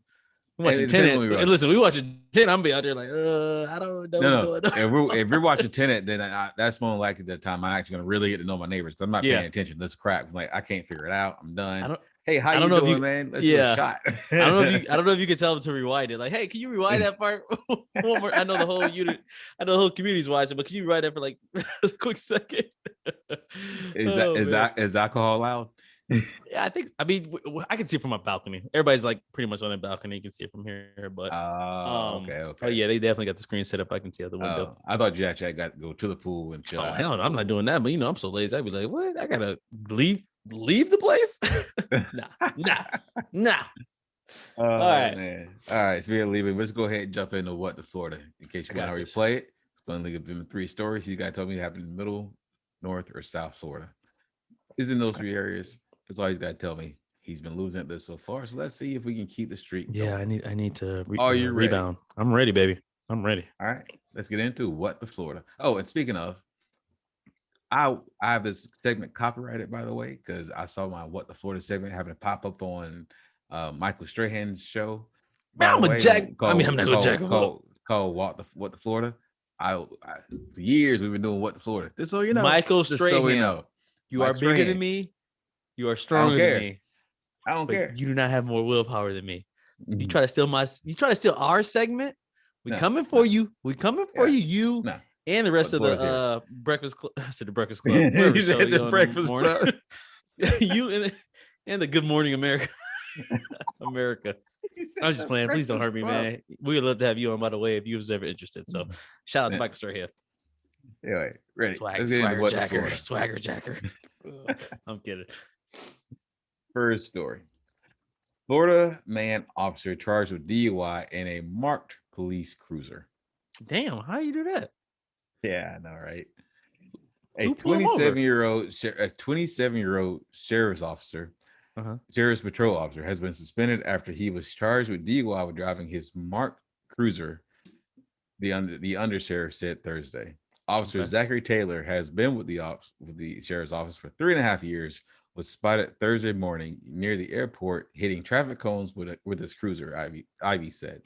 [SPEAKER 2] We watching
[SPEAKER 1] It depends on
[SPEAKER 2] Tenet.
[SPEAKER 1] what we
[SPEAKER 2] And
[SPEAKER 1] watch.
[SPEAKER 2] listen, we watching Tenet. I'm be out there like, I don't know what's
[SPEAKER 1] No,
[SPEAKER 2] going on.
[SPEAKER 1] if we're watching Tenet, then that's more likely the time I'm actually going to really get to know my neighbors. I'm not
[SPEAKER 2] Yeah,
[SPEAKER 1] paying attention. This crap, like I can't figure it out. I'm
[SPEAKER 2] I
[SPEAKER 1] done.
[SPEAKER 2] don't.
[SPEAKER 1] Hey, how
[SPEAKER 2] I don't
[SPEAKER 1] you
[SPEAKER 2] know if
[SPEAKER 1] doing,
[SPEAKER 2] you.
[SPEAKER 1] man? Let's do a
[SPEAKER 2] Yeah,
[SPEAKER 1] shot.
[SPEAKER 2] I don't know if you could tell them to rewind it. Like, hey, can you rewind that part one more? I know the whole unit. I know the whole community's watching, but can you rewind that for like a quick second? Oh man.
[SPEAKER 1] Is alcohol allowed?
[SPEAKER 2] Yeah, I think. I mean, I can see it from my balcony. Everybody's like pretty much on their balcony. You can see it from here, but
[SPEAKER 1] Okay,
[SPEAKER 2] oh
[SPEAKER 1] okay.
[SPEAKER 2] yeah, they definitely got the screen set up. I can see out the window.
[SPEAKER 1] I thought you actually got to go to the pool and chill
[SPEAKER 2] Oh
[SPEAKER 1] out at
[SPEAKER 2] hell
[SPEAKER 1] the
[SPEAKER 2] no, I'm not
[SPEAKER 1] pool.
[SPEAKER 2] doing that. But I'm so lazy. I'd be like, what? I gotta leave the place? Nah. All
[SPEAKER 1] Oh
[SPEAKER 2] right,
[SPEAKER 1] man! All right, so we're leaving. Let's go ahead and jump into what the Florida. In case
[SPEAKER 2] I
[SPEAKER 1] you want to
[SPEAKER 2] got
[SPEAKER 1] already
[SPEAKER 2] this.
[SPEAKER 1] play it, it's going to give them 3 stories. You got to tell me it happened in the middle, north, or south Florida. Is in those 3 areas. That's all you got to tell me. He's been losing at this so far. So let's see if we can keep the streak
[SPEAKER 2] Yeah,
[SPEAKER 1] going.
[SPEAKER 2] I need to
[SPEAKER 1] Are you ready?
[SPEAKER 2] rebound. I'm ready, baby. I'm ready.
[SPEAKER 1] All right, let's get into what the Florida. Oh, and speaking of, I have this segment copyrighted, by the way, because I saw my What the Florida segment having to pop up on Michael Strahan's show.
[SPEAKER 2] Man,
[SPEAKER 1] By the
[SPEAKER 2] I'm a
[SPEAKER 1] way,
[SPEAKER 2] jack. I mean, I'm not gonna jack him up.
[SPEAKER 1] called What the Florida. For years we've been doing What the Florida. Just so you know,
[SPEAKER 2] Michael
[SPEAKER 1] just so we
[SPEAKER 2] Strahan,
[SPEAKER 1] know,
[SPEAKER 2] you are
[SPEAKER 1] Mike
[SPEAKER 2] bigger than
[SPEAKER 1] Strahan.
[SPEAKER 2] me. You are
[SPEAKER 1] I don't
[SPEAKER 2] stronger than
[SPEAKER 1] care.
[SPEAKER 2] me.
[SPEAKER 1] I don't
[SPEAKER 2] But
[SPEAKER 1] care.
[SPEAKER 2] you do not have more willpower than me. You
[SPEAKER 1] Mhm.
[SPEAKER 2] try to steal our segment. We
[SPEAKER 1] No,
[SPEAKER 2] coming for
[SPEAKER 1] no,
[SPEAKER 2] you. We coming for
[SPEAKER 1] yeah,
[SPEAKER 2] you. You
[SPEAKER 1] no.
[SPEAKER 2] and the
[SPEAKER 1] What
[SPEAKER 2] rest
[SPEAKER 1] the
[SPEAKER 2] of
[SPEAKER 1] Florida's here.
[SPEAKER 2] the Breakfast Club. I said the Breakfast Club. Whatever
[SPEAKER 1] You
[SPEAKER 2] show
[SPEAKER 1] said
[SPEAKER 2] you
[SPEAKER 1] the
[SPEAKER 2] on in the
[SPEAKER 1] Breakfast
[SPEAKER 2] morning.
[SPEAKER 1] Club.
[SPEAKER 2] You and the Good Morning America. America.
[SPEAKER 1] You said
[SPEAKER 2] I was just
[SPEAKER 1] the
[SPEAKER 2] playing. Please don't
[SPEAKER 1] Breakfast
[SPEAKER 2] hurt me,
[SPEAKER 1] Club.
[SPEAKER 2] man. We would love to have you on, by the way, if you was ever interested. So shout out to
[SPEAKER 1] Yeah.
[SPEAKER 2] Michael Strahan.
[SPEAKER 1] Anyway, ready. Let's get into
[SPEAKER 2] Swagger
[SPEAKER 1] What the
[SPEAKER 2] Jacker.
[SPEAKER 1] Florida.
[SPEAKER 2] Swagger Jacker. I'm kidding.
[SPEAKER 1] First story. Florida man officer charged with DUI in a marked police cruiser.
[SPEAKER 2] Damn, how you do that?
[SPEAKER 1] Yeah, I know, right?
[SPEAKER 2] Who pulled him over?
[SPEAKER 1] A 27-year-old sheriff's officer,
[SPEAKER 2] Uh-huh.
[SPEAKER 1] sheriff's patrol officer, has been suspended after he was charged with DUI with driving his marked cruiser. The undersheriff said Thursday. Officer Zachary Taylor has been with the sheriff's office for 3.5 years. Was spotted Thursday morning near the airport hitting traffic cones with his cruiser. Ivy said.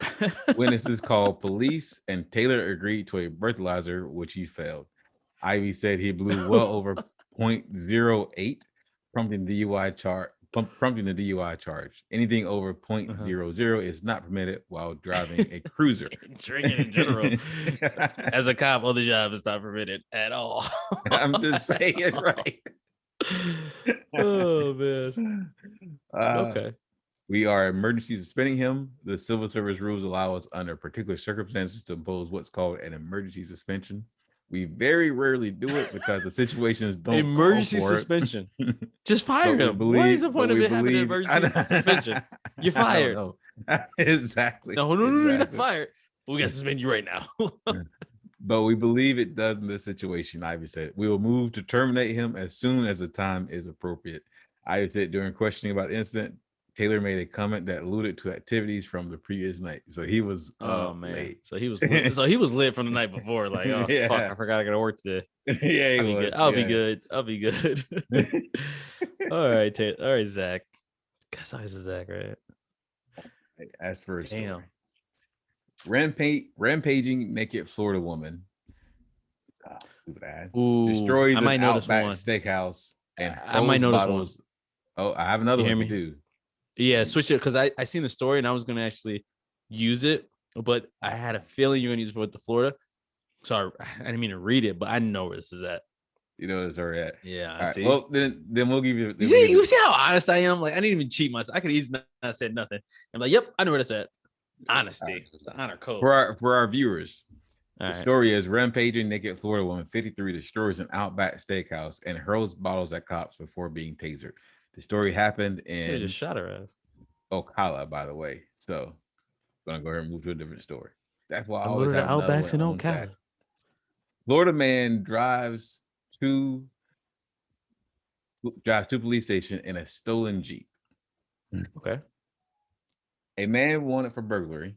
[SPEAKER 1] Witnesses called police, and Taylor agreed to a breathalyzer, which he failed. Ivy said he blew well over .08, prompting the DUI charge. Anything over .00 is not permitted while driving a cruiser.
[SPEAKER 2] Drinking in general, as a cop, other job is not permitted at all.
[SPEAKER 1] I'm just saying, right?
[SPEAKER 2] Oh man. Okay.
[SPEAKER 1] We are emergency suspending him. The civil service rules allow us under particular circumstances to impose what's called an emergency suspension. We very rarely do it because the situations don't
[SPEAKER 2] emergency
[SPEAKER 1] call for
[SPEAKER 2] suspension. Just fire him. What is the point of it having an emergency suspension? You're fired.
[SPEAKER 1] Exactly.
[SPEAKER 2] No, you're not fired. But we got to suspend you right now.
[SPEAKER 1] But we believe it does in this situation, Ivy said. We will move to terminate him as soon as the time is appropriate. Ivy said during questioning about the incident, Taylor made a comment that alluded to activities from the previous night. So he was late.
[SPEAKER 2] So he was lit from the night before. Like, oh yeah. Fuck, I forgot I gotta work today.
[SPEAKER 1] Yeah,
[SPEAKER 2] I'll be good. All right, Taylor. All right, Zach. Guess I was Zach, right?
[SPEAKER 1] As for damn. Rampaging naked Florida woman. Destroys an Outback steakhouse and
[SPEAKER 2] I might notice bottles.
[SPEAKER 1] One. Oh, I have another one to do.
[SPEAKER 2] Yeah, switch it because I seen the story and I was gonna actually use it, but I had a feeling you're gonna use it for the Florida. So I didn't mean to read it, but I know where this is at.
[SPEAKER 1] You know where this is at.
[SPEAKER 2] Yeah,
[SPEAKER 1] I see. Well, then we'll give you.
[SPEAKER 2] You see how honest I am? Like I didn't even cheat myself. I could easily not said nothing. I'm like, yep, I know where that's at. Honesty. It's the honor code.
[SPEAKER 1] For our viewers. The story is rampaging naked Florida woman 53 destroys an Outback steakhouse and hurls bottles at cops before being tasered. The story happened in
[SPEAKER 2] just shot her ass.
[SPEAKER 1] Ocala, by the way. So I'm gonna go ahead and move to a different story. That's why I
[SPEAKER 2] always have Outbacks in Ocala.
[SPEAKER 1] Florida man drives to police station in a stolen Jeep.
[SPEAKER 2] Okay.
[SPEAKER 1] A man wanted for burglary.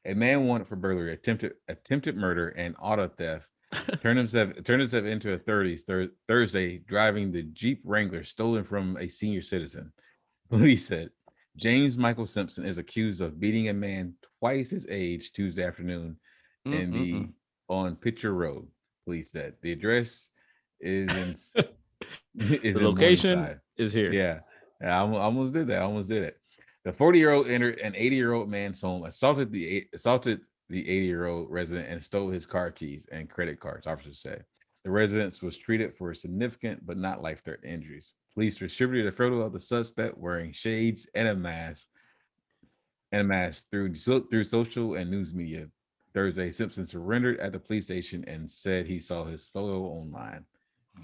[SPEAKER 1] Attempted murder, and auto theft turned himself into a 30s Thursday, driving the Jeep Wrangler stolen from a senior citizen. Police said James Michael Simpson is accused of beating a man twice his age Tuesday afternoon on Pitcher Road. Police said the address is in
[SPEAKER 2] the location is here.
[SPEAKER 1] Yeah, I almost did that. The 40-year-old entered an 80-year-old man's home, assaulted the 80-year-old resident, and stole his car keys and credit cards, officers said. The resident was treated for significant but not life-threatening injuries. Police distributed a photo of the suspect wearing shades and a mask through social and news media. Thursday, Simpson surrendered at the police station and said he saw his photo online.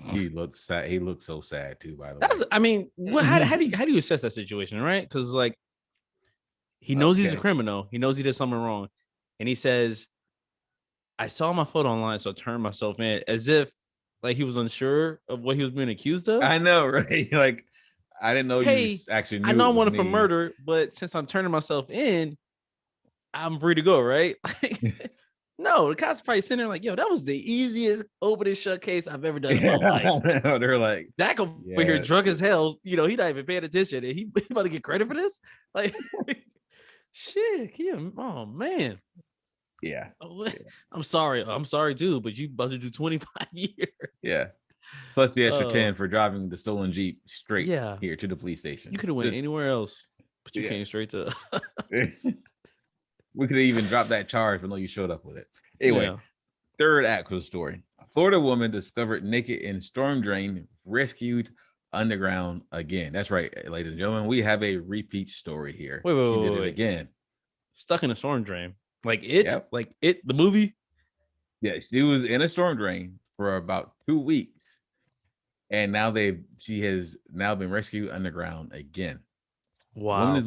[SPEAKER 1] He looked sad. He looked so sad too, by the way.
[SPEAKER 2] I mean, how do you assess that situation, right? Because like he knows he's a criminal. He knows he did something wrong. And he says, I saw my photo online, so I turned myself in, as if like he was unsure of what he was being accused of.
[SPEAKER 1] I know, right? Like, I didn't know you actually knew.
[SPEAKER 2] I know I wanted for murder, but since I'm turning myself in, I'm free to go, right? No, the cops probably sitting there like, yo, that was the easiest open and shut case I've ever done in my life.
[SPEAKER 1] They're like,
[SPEAKER 2] Zach over here drunk as hell. You know, he not even paying attention. And he about to get credit for this? Like, shit. Oh, man.
[SPEAKER 1] Yeah.
[SPEAKER 2] I'm sorry. I'm sorry, too, but you about to do 25 years.
[SPEAKER 1] Yeah. Plus the extra 10 for driving the stolen Jeep straight here to the police station.
[SPEAKER 2] You could have went anywhere else, but you came straight to...
[SPEAKER 1] We could have even dropped that charge, but no, you showed up with it. Anyway, third act of the story. A Florida woman discovered naked in storm drain, rescued underground again. That's right, ladies and gentlemen. We have a repeat story here.
[SPEAKER 2] Wait,
[SPEAKER 1] she did it again.
[SPEAKER 2] Stuck in a storm drain. Like it? Yep. Like it, the movie?
[SPEAKER 1] Yeah, she was in a storm drain for about 2 weeks. And now she has now been rescued underground again.
[SPEAKER 2] Wow.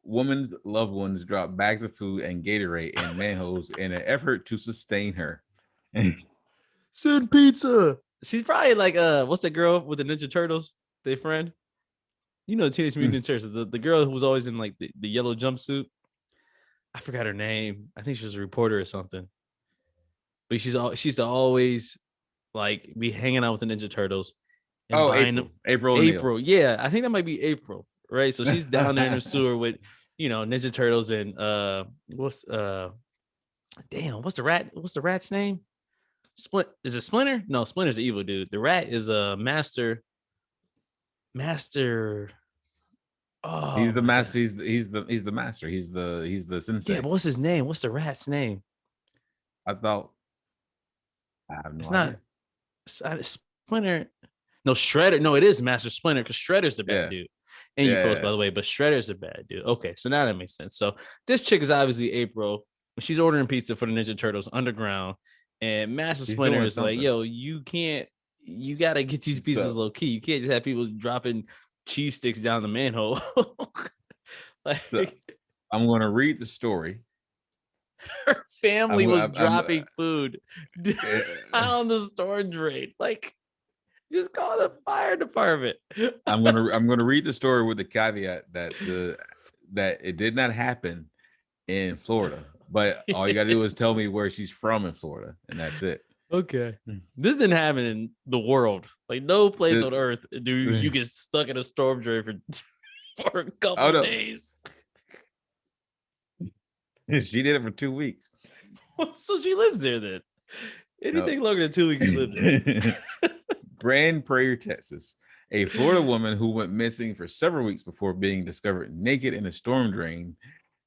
[SPEAKER 1] Woman's loved ones dropped bags of food and Gatorade in manholes in an effort to sustain her.
[SPEAKER 2] Send pizza. She's probably like what's that girl with the Ninja Turtles? Their friend? You know, Teenage Mutant Ninja Turtles. The girl who was always in like the yellow jumpsuit. I forgot her name. I think she was a reporter or something. but she's always like be hanging out with the Ninja Turtles and buying them.
[SPEAKER 1] April O'Neil.
[SPEAKER 2] Yeah, I think that might be April, right? So she's down there in the sewer with Ninja Turtles and what's the rat's name? Is it Splinter? No, Splinter's the evil dude. The rat is a master. Oh,
[SPEAKER 1] he's the master. He's the master. He's the sensei.
[SPEAKER 2] Yeah, but what's his name? What's the rat's name?
[SPEAKER 1] I have no
[SPEAKER 2] It's
[SPEAKER 1] idea.
[SPEAKER 2] not Splinter. No, Shredder. No, it is Master Splinter because Shredder's the bad dude. And you froze, by the way, but Shredder's a bad dude. Okay, so now that makes sense. So this chick is obviously April. She's ordering pizza for the Ninja Turtles underground. And Master Splinter is like, yo, you got to get these pizzas low key. You can't just have people dropping cheese sticks down the manhole.
[SPEAKER 1] So, I'm going to read the story.
[SPEAKER 2] Her family was dropping food down the storm drain. Like, just call the fire department.
[SPEAKER 1] I'm gonna read the story with the caveat that it did not happen in Florida. But all you gotta do is tell me where she's from in Florida, and that's it.
[SPEAKER 2] Okay. This didn't happen in the world. Like, no place on earth do you get stuck in a storm drain for a couple of days.
[SPEAKER 1] She did it for 2 weeks.
[SPEAKER 2] So she lives there then. Anything longer than 2 weeks, she lived there.
[SPEAKER 1] Grand Prairie, Texas. A Florida woman who went missing for several weeks before being discovered naked in a storm drain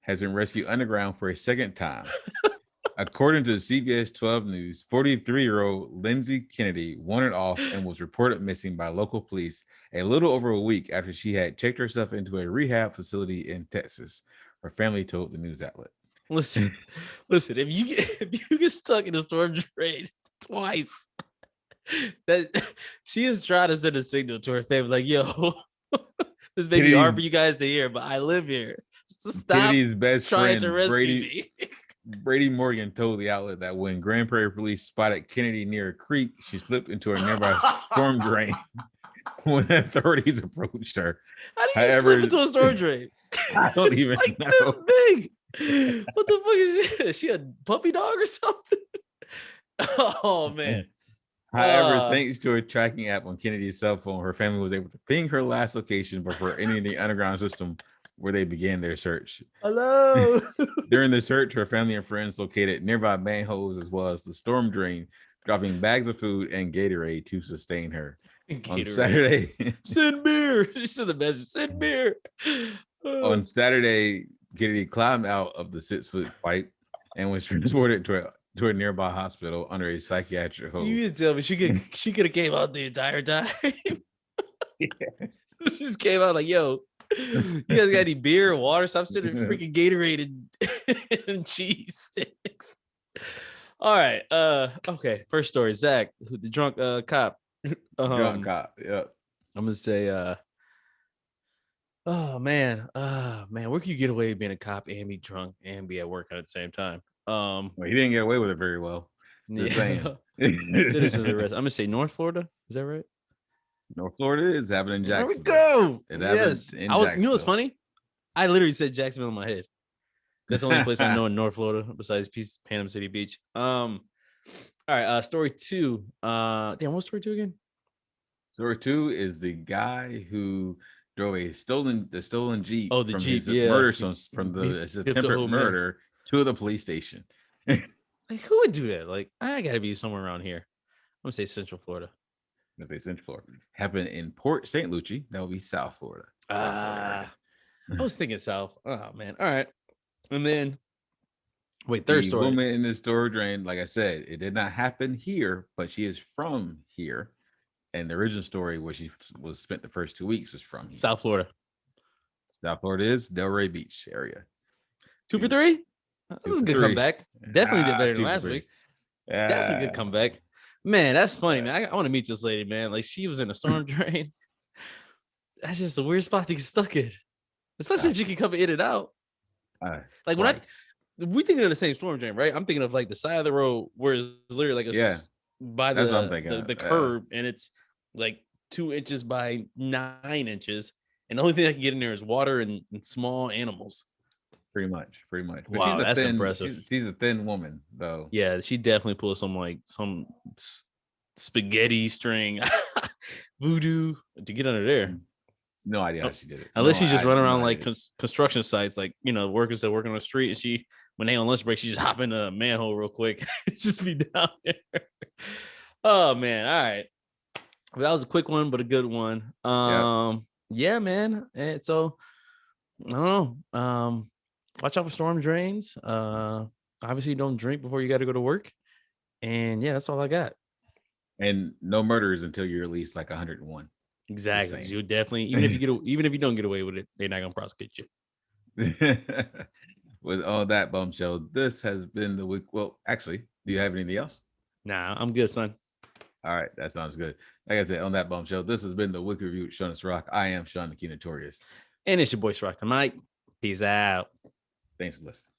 [SPEAKER 1] has been rescued underground for a second time. According to CBS 12 News, 43-year-old Lindsay Kennedy wandered off and was reported missing by local police a little over a week after she had checked herself into a rehab facility in Texas, her family told the news outlet.
[SPEAKER 2] Listen, if you get stuck in a storm drain twice, that she is trying to send a signal to her family like, yo, this may be hard for you guys to hear, but I live here. So stop
[SPEAKER 1] Kennedy's best
[SPEAKER 2] trying
[SPEAKER 1] friend,
[SPEAKER 2] to rescue me.
[SPEAKER 1] Brady Morgan told the outlet that when Grand Prairie police spotted Kennedy near a creek, she slipped into a nearby storm drain when authorities approached her.
[SPEAKER 2] How do you slip into a storm drain?
[SPEAKER 1] I don't even
[SPEAKER 2] like
[SPEAKER 1] know.
[SPEAKER 2] This big. What the fuck is she? Is she a puppy dog or something? Oh, man.
[SPEAKER 1] However, thanks to a tracking app on Kennedy's cell phone, her family was able to ping her last location before entering the underground system where they began their search.
[SPEAKER 2] Hello.
[SPEAKER 1] During the search, her family and friends located nearby manholes as well as the storm drain, dropping bags of food and Gatorade to sustain her. On Saturday,
[SPEAKER 2] send beer. She said the message, send beer.
[SPEAKER 1] On Saturday, Kennedy climbed out of the 6-foot pipe and was transported to a nearby hospital under a psychiatric hold.
[SPEAKER 2] You didn't tell me she could have came out the entire time. Yeah. She just came out like, yo, you guys got any beer or water? Stop sitting freaking Gatorade and cheese sticks. All right. Okay. First story. Zach, the drunk cop.
[SPEAKER 1] Drunk cop. Yep.
[SPEAKER 2] I'm gonna say oh man, where can you get away with being a cop and be drunk and be at work at the same time?
[SPEAKER 1] Well, he didn't get away with it very well. Just saying.
[SPEAKER 2] Citizen's arrest. I'm gonna say North Florida. Is that right?
[SPEAKER 1] North Florida is happening in Jacksonville.
[SPEAKER 2] There we go.
[SPEAKER 1] Yes.
[SPEAKER 2] You know what's funny? I literally said Jacksonville in my head. That's the only place I know in North Florida besides Panama City Beach. All right. Story 2. What's story 2 again?
[SPEAKER 1] Story 2 is the guy who drove the stolen Jeep.
[SPEAKER 2] Oh, the Jeep,
[SPEAKER 1] murder from the attempted murder to the police station.
[SPEAKER 2] Like, who would do that? Like, I gotta be somewhere around here. I'm gonna say Central Florida.
[SPEAKER 1] I'm gonna say Central Florida. Happened in Port St. Lucie. That would be South Florida.
[SPEAKER 2] I was thinking South. Oh man. All right. And then third story.
[SPEAKER 1] The woman in the storm drain, like I said, it did not happen here, but she is from here. And the original story where she was spent the first 2 weeks was from here.
[SPEAKER 2] South Florida.
[SPEAKER 1] South Florida is Delray Beach area.
[SPEAKER 2] 2 for 3? That was a good comeback. Definitely did better than last week. That's a good comeback. Man, that's funny, man. I want to meet this lady, man. Like, she was in a storm drain. That's just a weird spot to get stuck in. Especially if she can come in and out. Like, when we thinking of the same storm drain, right? I'm thinking of like the side of the road where it's literally like by the curb, and it's like 2 inches by 9 inches, and the only thing I can get in there is water and small animals.
[SPEAKER 1] Pretty much. But
[SPEAKER 2] Wow, that's impressive.
[SPEAKER 1] She's a thin woman, though.
[SPEAKER 2] Yeah, she definitely pulled some spaghetti string voodoo to get under there.
[SPEAKER 1] No idea how she did it.
[SPEAKER 2] Unless she's just running around like construction sites, like, you know, workers that work on the street, and she, when they on lunch break, she just hop in a manhole real quick. Just be down there. Oh man, all right. Well, that was a quick one, but a good one. Yeah, man. And so I don't know. Watch out for storm drains. Obviously, don't drink before you got to go to work. And yeah, that's all I got.
[SPEAKER 1] And no murders until you're at least like 101.
[SPEAKER 2] Exactly. You definitely, even if you don't get away with it, they're not gonna prosecute you.
[SPEAKER 1] With all that bombshell, this has been the week. Well, actually, do you have anything else?
[SPEAKER 2] Nah, I'm good, son.
[SPEAKER 1] All right, that sounds good. Like I said, on that bombshell, this has been the weekly review with Sean Rock. I am Sean the Key Notorious.
[SPEAKER 2] And it's your boy Rock the Mike. Peace out.
[SPEAKER 1] Thanks for listening.